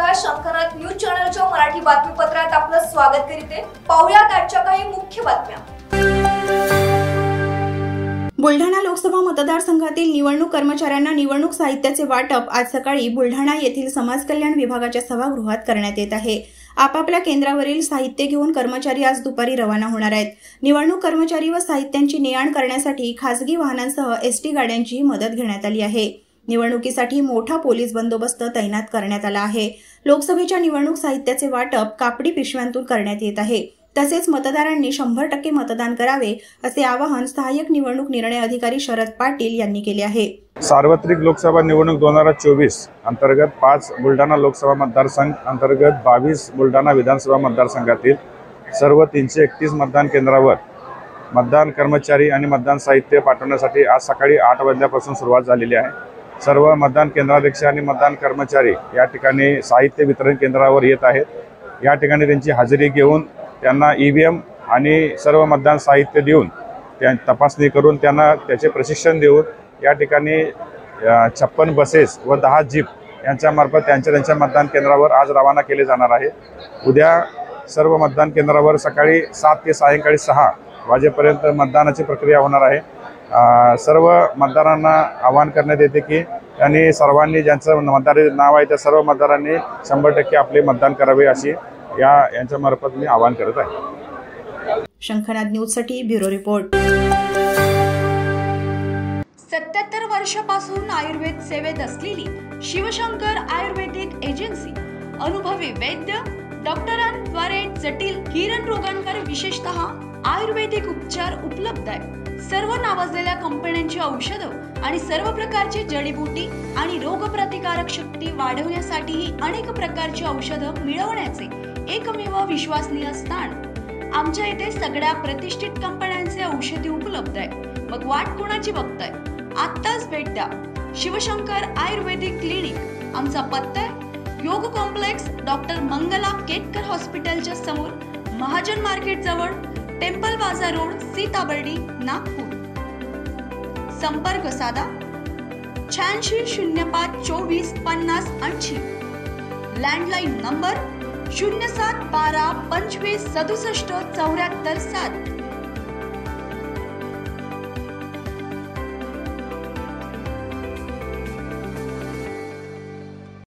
नमस्कार, शंखनाथ न्यूज चॅनलच्या मराठी बातमीपत्रात आपलं स्वागत करते। पाहूयात आजच्या काही मुख्य बातम्या। बुलढाणा लोकसभा मतदारसंघातील निवडणूक कर्मचाऱ्यांना निवडणूक साहित्याचे वाटप आज सकाळी बुलढाणा येथील समाज कल्याण विभागाच्या सभागृहात करण्यात येत आहे। आपापल्या केंद्रावरील साहित्य घेऊन कर्मचारी आज दुपारी रवाना होणार आहेत। निवडणूक कर्मचारी व साहित्यांची ने-आण करण्यासाठी खासगी वाहनांसह एसटी गाड्यांची मदत घेण्यात आली आहे। निवडणुकीसाठी मोठा पोलीस बंदोबस्त तैनात करण्यात आला आहे। लोकसभेच्या निवडणूक साहित्याचे वाटप कापडी पिशव्यांतून करण्यात येत आहे। तसेच मतदारांनी 100% मतदान करावे असे आवाहन सहाय्यक निवडणूक निर्णय अधिकारी शरद पाटील यांनी केले आहे। सार्वत्रिक लोकसभा निवडणूक 2024 अंतर्गत 5 बुलढाणा लोकसभा मतदारसंघ अंतर्गत 22 बुलढाणा विधानसभा मतदारसंघातील सर्व 331 मतदान केंद्रावर मतदान कर्मचारी आणि मतदान साहित्य पाठवण्यासाठी आज सकाळी 8 वाजल्यापासून सुरुवात झालेली आहे। सर्व मतदान केंद्राध्यक्ष आणि मतदान कर्मचारी या ठिकाणी साहित्य वितरण केंद्रावर येत आहेत। या ठिकाणी त्यांची हजेरी घेऊन त्यांना ईव्हीएम आणि सर्व मतदान साहित्य देऊन त्या तपासणी करून त्यांना त्याचे प्रशिक्षण देऊन या ठिकाणी 56 बसेस व 10 जीप यांच्यामार्फत त्यांच्या मतदान केंद्रावर आज रवाना केले जाणार आहे। उद्या सर्व मतदान केंद्रावर सकाळी 7 ते सायंकाळी 6 वाजेपर्यंत मतदानाची प्रक्रिया होणार आहे। सर्व मतदारांना आवाहन करण्यात येते की त्यांनी सर्वांनी ज्यांचं मतदार नाव आहे त्या सर्व मतदारांनी 100% आपले मतदान करावे अशी यांच्यामार्फत मी आवाहन करत आहे। शंखनाथ न्यूजसाठी ब्युरो रिपोर्ट। 77 वर्षापासून आयुर्वेद सेवेत असलेली शिवशंकर आयुर्वेदिक एजन्सी अनुभवी वैद्य डॉक्टरांद्वारे जटिल किरण रोगांवर विशेषतः आयुर्वेदिक उपचार उपलब्ध आहे। सर्व नावाजलेल्या कंपन्यांची औषधं आणि सर्व प्रकारची जडीबुटी आणि रोगप्रतिकारक शक्ती वाढवण्यासाठीही अनेक प्रकारची औषधं मिळवण्याचे एकमेव विश्वसनीय स्थान आमच्या इथे सगळ्या प्रतिष्ठित कंपन्यांचे औषधी उपलब्ध आहे। मग वाट कोणाची बघताय? आत्ताच भेट द्या शिवशंकर आयुर्वेदिक क्लिनिक। आमचा पत्ता आहे योग कॉम्प्लेक्स डॉक्टर मंगला केतकर हॉस्पिटलच्या समोर, महाजन मार्केट जवळ, टेम्पल बाजार रोड, सीताबर्डी, नागपूर। संपर्क साधा 86 05 24 50 80। Landline number 07 12 25 67 74 7।